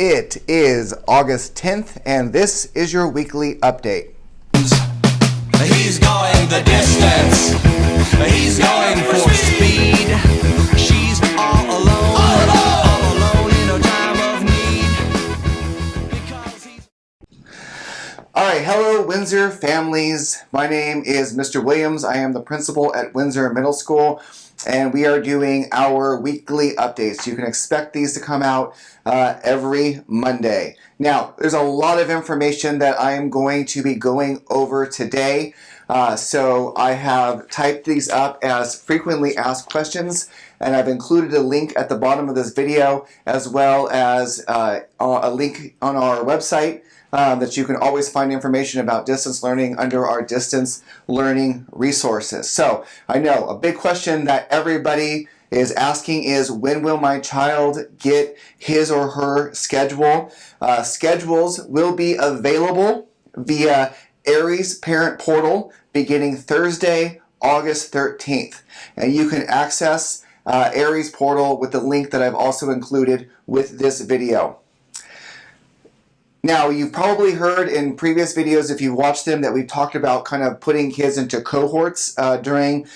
It is August 10th, and this is your weekly update. He's going the distance. He's going for speed. She's all alone. All alone in a time of need. Because he's... All right, hello Windsor families. My name is Mr. Williams. I am the principal at Windsor Middle School, and we are doing our weekly updates. You can expect these to come out every Monday. Now, there's a lot of information that I am going to be going over today. So I have typed these up as frequently asked questions, and I've included a link at the bottom of this video, as well as a link on our website that you can always find information about distance learning under our distance learning resources. So I know a big question that everybody is asking is, when will my child get his or her schedule? Schedules will be available via Aries Parent Portal beginning Thursday, August 13th. And you can access Aries Portal with the link that I've also included with this video. Now, you've probably heard in previous videos, if you've watched them, that we've talked about kind of putting kids into cohorts during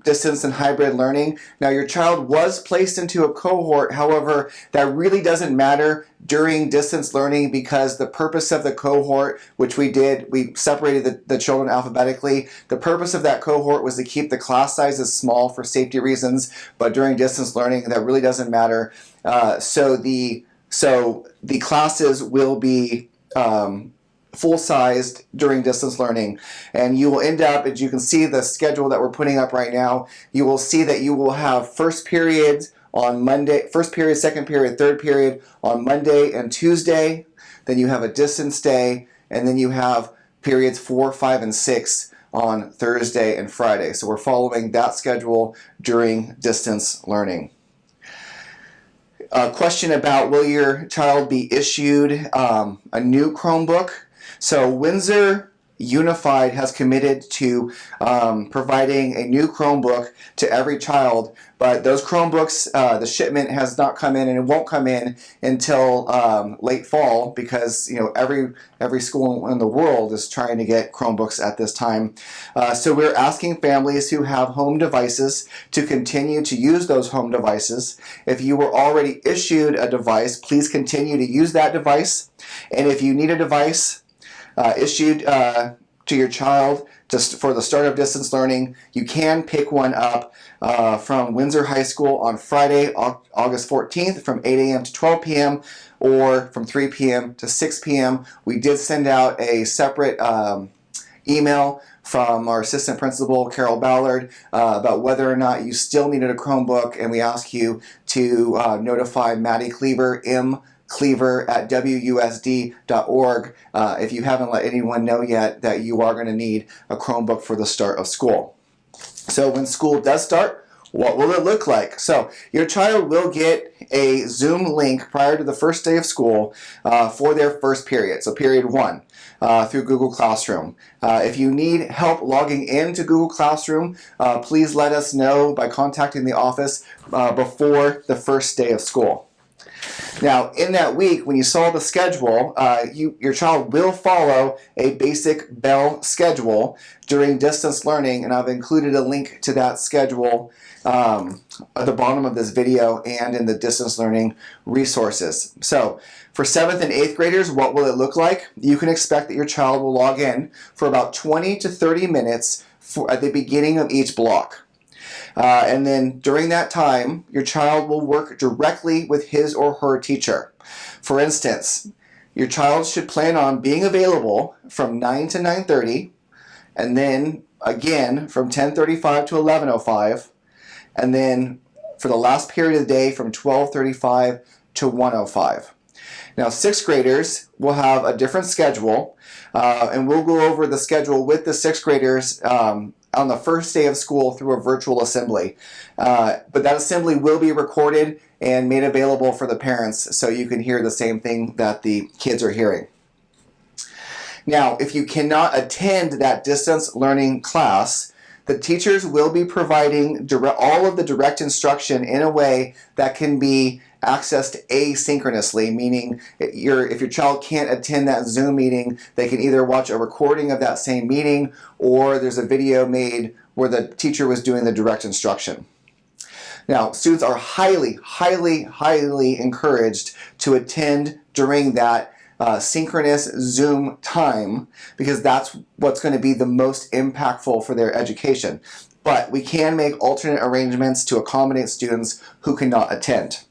distance and hybrid learning. Now, your child was placed into a cohort. However, that really doesn't matter during distance learning, because the purpose of the cohort, which we separated the children alphabetically. The purpose of that cohort was to keep the class sizes small for safety reasons, but during distance learning, that really doesn't matter. So the classes will be full-sized during distance learning, and you will end up, as you can see the schedule that we're putting up right now, you will see that you will have first period on Monday, first period, second period, third period on Monday and Tuesday. Then you have a distance day, and then you have periods 4, 5, and 6 on Thursday and Friday. So we're following that schedule during distance learning. A question about, will your child be issued a new Chromebook? So Windsor Unified has committed to providing a new Chromebook to every child, but those Chromebooks, the shipment has not come in, and it won't come in until late fall, because every school in the world is trying to get Chromebooks at this time. So we're asking families who have home devices to continue to use those home devices. If you were already issued a device, please continue to use that device. And if you need a device issued to your child for the start of distance learning, you can pick one up from Windsor High School on Friday, August 14th from 8 a.m. to 12 p.m. or from 3 p.m. to 6 p.m. We did send out a separate email from our assistant principal, Carol Ballard, about whether or not you still needed a Chromebook, and we ask you to notify Maddie Cleaver, Cleaver at WUSD.org if you haven't let anyone know yet that you are going to need a Chromebook for the start of school. So when school does start, what will it look like? So your child will get a Zoom link prior to the first day of school for their first period, so period 1, through Google Classroom. If you need help logging into Google Classroom, please let us know by contacting the office before the first day of school. Now, in that week, when you saw the schedule, your child will follow a basic Bell schedule during distance learning, and I've included a link to that schedule at the bottom of this video and in the distance learning resources. So, for 7th and 8th graders, what will it look like? You can expect that your child will log in for about 20 to 30 minutes at the beginning of each block. And then during that time, your child will work directly with his or her teacher. For instance, your child should plan on being available from 9 to 9:30, and then again from 10:35 to 11:05, and then for the last period of the day from 12:35 to 1:05. Now, 6th graders will have a different schedule, and we'll go over the schedule with the 6th graders on the first day of school through a virtual assembly. But that assembly will be recorded and made available for the parents, so you can hear the same thing that the kids are hearing. Now, if you cannot attend that distance learning class, the teachers will be providing all of the direct instruction in a way that can be accessed asynchronously, meaning if your child can't attend that Zoom meeting, they can either watch a recording of that same meeting, or there's a video made where the teacher was doing the direct instruction. Now, students are highly, highly, highly encouraged to attend during that synchronous Zoom time, because that's what's going to be the most impactful for their education. But we can make alternate arrangements to accommodate students who cannot attend.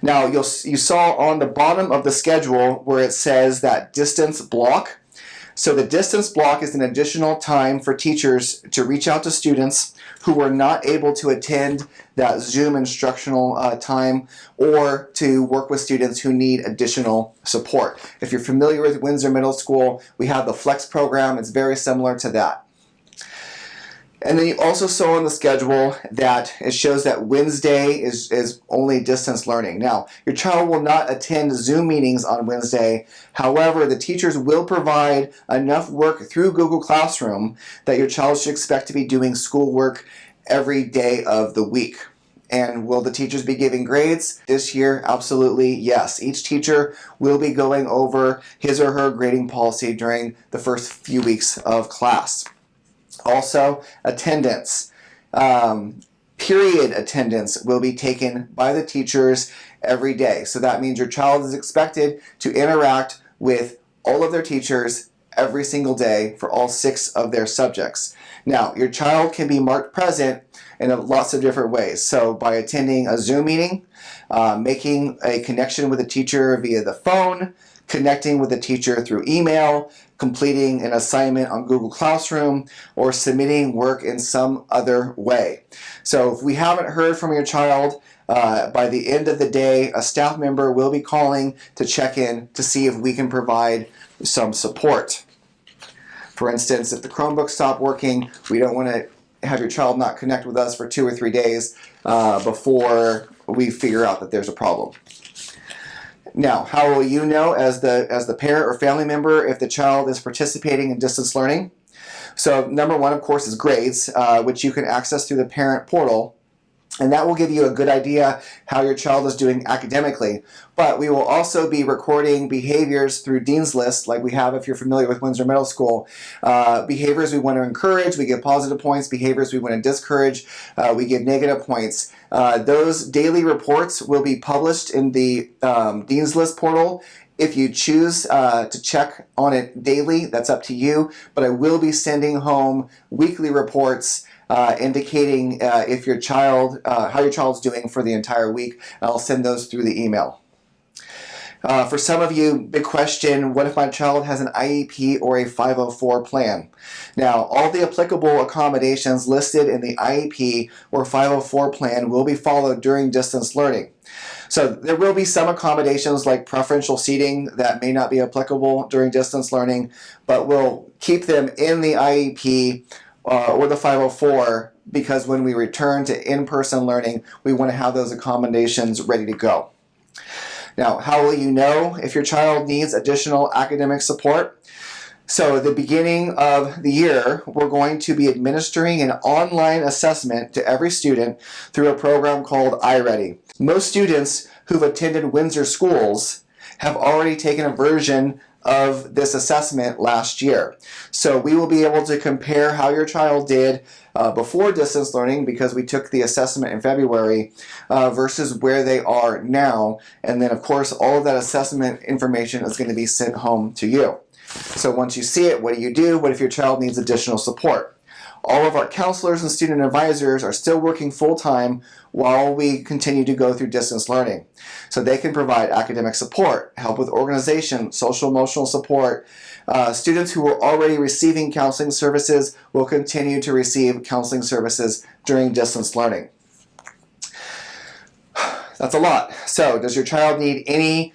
Now, you saw on the bottom of the schedule where it says that distance block. So the distance block is an additional time for teachers to reach out to students who were not able to attend that Zoom instructional time, or to work with students who need additional support. If you're familiar with Windsor Middle School, we have the Flex program. It's very similar to that. And then you also saw on the schedule that it shows that Wednesday is only distance learning. Now, your child will not attend Zoom meetings on Wednesday. However, the teachers will provide enough work through Google Classroom that your child should expect to be doing schoolwork every day of the week. And will the teachers be giving grades this year? Absolutely, yes. Each teacher will be going over his or her grading policy during the first few weeks of class. Also, attendance. Period attendance will be taken by the teachers every day. So that means your child is expected to interact with all of their teachers every single day for all 6 of their subjects. Now, your child can be marked present in lots of different ways. So by attending a Zoom meeting, making a connection with a teacher via the phone, connecting with a teacher through email, completing an assignment on Google Classroom, or submitting work in some other way. So if we haven't heard from your child, by the end of the day, a staff member will be calling to check in to see if we can provide some support. For instance, if the Chromebook stopped working, we don't want to have your child not connect with us for 2 or 3 days before we figure out that there's a problem. Now, how will you know as the parent or family member if the child is participating in distance learning? So number one, of course, is grades, which you can access through the parent portal. And that will give you a good idea how your child is doing academically. But we will also be recording behaviors through Dean's List, like we have if you're familiar with Windsor Middle School. Behaviors we want to encourage, we give positive points. Behaviors we want to discourage, we give negative points. Those daily reports will be published in the Dean's List portal. If you choose to check on it daily, that's up to you. But I will be sending home weekly reports indicating if your child, how your child's doing for the entire week. And I'll send those through the email. For some of you, big question, what if my child has an IEP or a 504 plan? Now, all the applicable accommodations listed in the IEP or 504 plan will be followed during distance learning. So there will be some accommodations like preferential seating that may not be applicable during distance learning, but we'll keep them in the IEP or the 504, because when we return to in-person learning, we want to have those accommodations ready to go. Now, how will you know if your child needs additional academic support? So at the beginning of the year, we're going to be administering an online assessment to every student through a program called iReady. Most students who've attended Windsor schools have already taken a version of this assessment last year. So we will be able to compare how your child did before distance learning, because we took the assessment in February, versus where they are now. And then, of course, all of that assessment information is going to be sent home to you. So once you see it, what do you do? What if your child needs additional support? All of our counselors and student advisors are still working full-time while we continue to go through distance learning. So they can provide academic support, help with organization, social emotional support. Students who are already receiving counseling services will continue to receive counseling services during distance learning. That's a lot. So does your child need any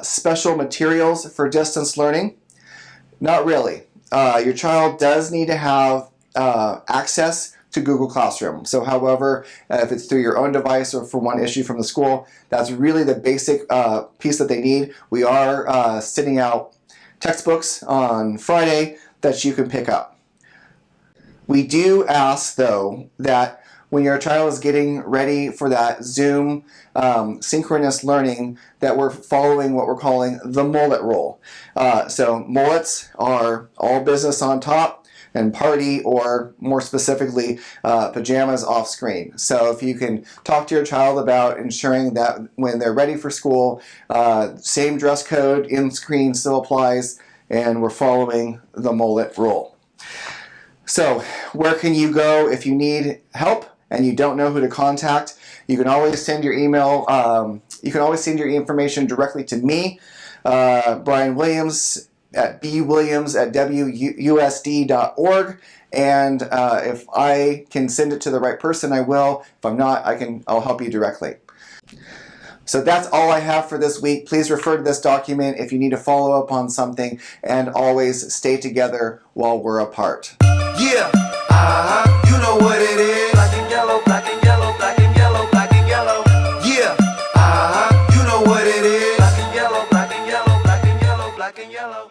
special materials for distance learning? Not really. Your child does need to have access to Google Classroom. So however, if it's through your own device or for one issue from the school, that's really the basic piece that they need. We are sending out textbooks on Friday that you can pick up. We do ask, though, that when your child is getting ready for that Zoom synchronous learning, that we're following what we're calling the mullet rule. So mullets are all business on top and party, or more specifically, pajamas off screen. So if you can talk to your child about ensuring that when they're ready for school, same dress code in screen still applies, and we're following the mullet rule. So where can you go if you need help and you don't know who to contact? You can always send your email, you can always send your information directly to me, Brian Williams, at bwilliams@wusd.org, and if I can send it to the right person, I will. If I'm not, I'll help you directly. So that's all I have for this week. Please refer to this document if you need to follow up on something, and always stay together while we're apart. Yeah, you know what it is. Black and yellow, black and yellow, black and yellow, black and yellow. Yeah, you know what it is. Black and yellow, black and yellow, black and yellow, black and yellow.